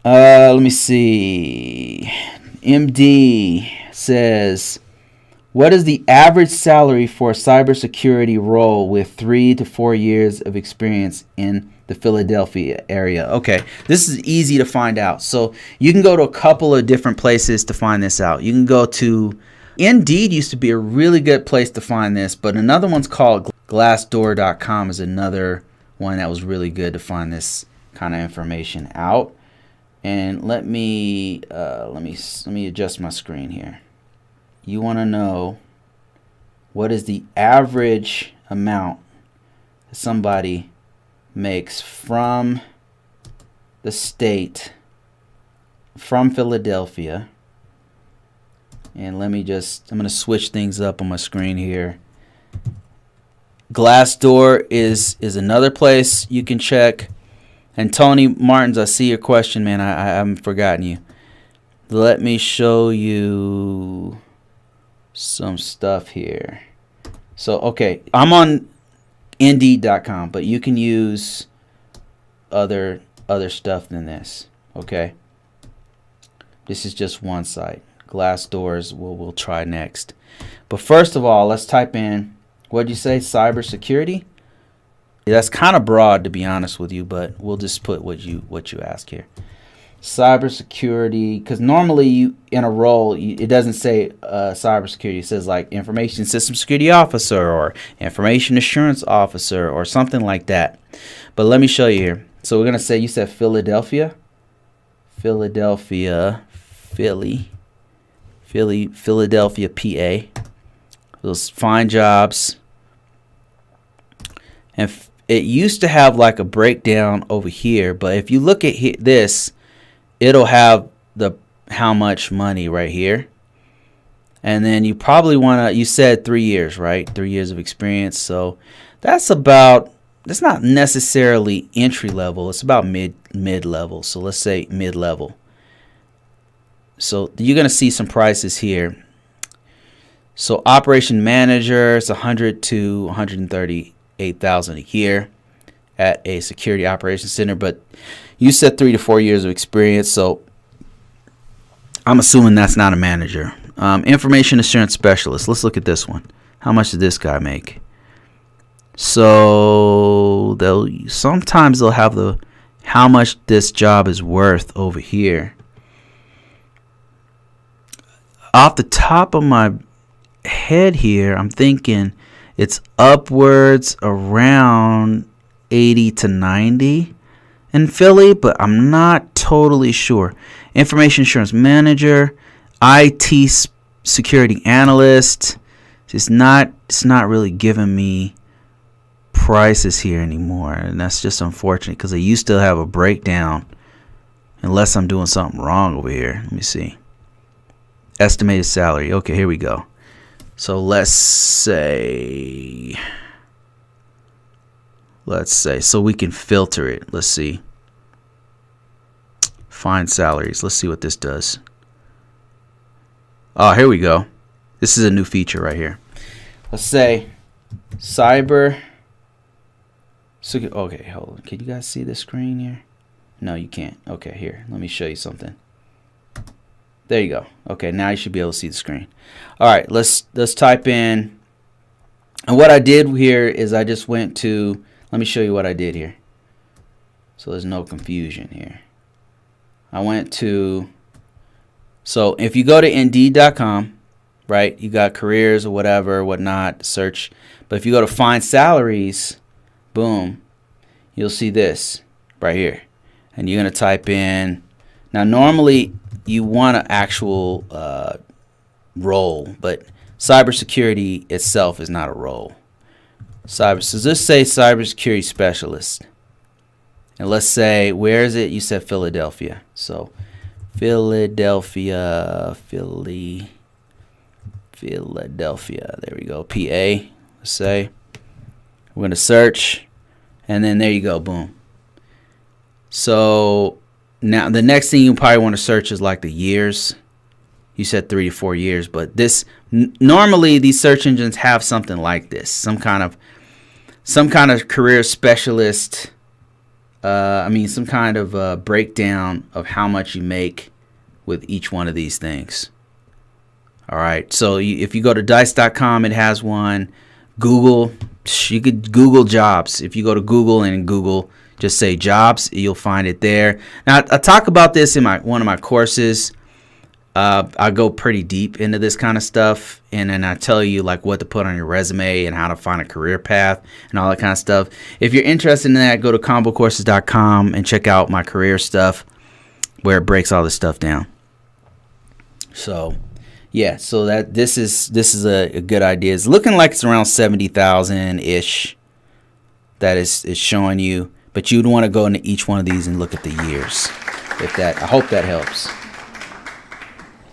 Let me see. MD says, what is the average salary for a cybersecurity role with 3 to 4 years of experience in the Philadelphia area? Okay, this is easy to find out. So you can go to a couple of different places to find this out. You can go to Indeed, used to be a really good place to find this, but another one's called Glassdoor.com is another one that was really good to find this kind of information out. And let me adjust my screen here. You want to know what is the average amount that somebody makes from the state, from Philadelphia. And I'm going to switch things up on my screen here. Glassdoor is another place you can check. And Tony Martins, I see your question, man. I haven't forgotten you. Let me show you some stuff here. So, okay, I'm on Indeed.com, but you can use other stuff than this. Okay, this is just one site. Glassdoors we'll try next. But first of all, let's type in, what'd you say, cybersecurity? That's kind of broad, to be honest with you, but we'll just put what you ask here. Cybersecurity, because normally you in a role it doesn't say cybersecurity. It says like information system security officer or information assurance officer or something like that. But let me show you here. So we're gonna say, you said Philadelphia, Philadelphia, PA. Those find jobs. And it used to have like a breakdown over here, but if you look at this, it'll have the how much money right here. And then you probably want to, you said 3 years, right? 3 years of experience. So that's not necessarily entry level. It's about mid level. So let's say mid level. So you're going to see some prices here. So operation manager, it's 100 to 138,000 a year at a security operations center, but you said 3 to 4 years of experience, so I'm assuming that's not a manager. Information assurance specialist. Let's look at this one. How much did this guy make? So sometimes they'll have the how much this job is worth over here. Off the top of my head here, I'm thinking it's upwards around 80 to 90 in Philly, but I'm not totally sure. Information assurance manager, IT security analyst. It's not really giving me prices here anymore, and that's just unfortunate because they used to have a breakdown. Unless I'm doing something wrong over here. Let me see. Estimated salary. Okay, here we go. So let's say, so we can filter it. Let's see. Find salaries. Let's see what this does. Oh, here we go. This is a new feature right here. Let's say cyber. Okay, hold on. Can you guys see the screen here? No, you can't. Okay, here. Let me show you something. There you go. Okay, now you should be able to see the screen. All right, let's type in. And what I did here is I just went to, let me show you what I did here. So there's no confusion here. I went to, so if you go to Indeed.com, right, you got careers or whatever, whatnot, search. But if you go to find salaries, boom, you'll see this right here. And you're going to type in, now normally you want an actual role, but cybersecurity itself is not a role. So let's say cybersecurity specialist. And let's say, where is it? You said Philadelphia. So Philadelphia. There we go. PA, let's say. We're going to search. And then there you go. Boom. So now the next thing you probably want to search is like the years. You said 3 to 4 years, but this normally these search engines have something like this, some kind of career specialist some kind of breakdown of how much you make with each one of these things. All right. So if you go to dice.com, it has one. Google, you could Google jobs. If you go to Google and Google, just say jobs, you'll find it there. Now, I talk about this in one of my courses. I go pretty deep into this kind of stuff, and then I tell you like what to put on your resume and how to find a career path and all that kind of stuff. If you're interested in that, go to ConvoCourses.com and check out my career stuff where it breaks all this stuff down. So, yeah, so that this is a good idea. It's looking like it's around 70,000 ish that is showing you, but you'd want to go into each one of these and look at the years. I hope that helps.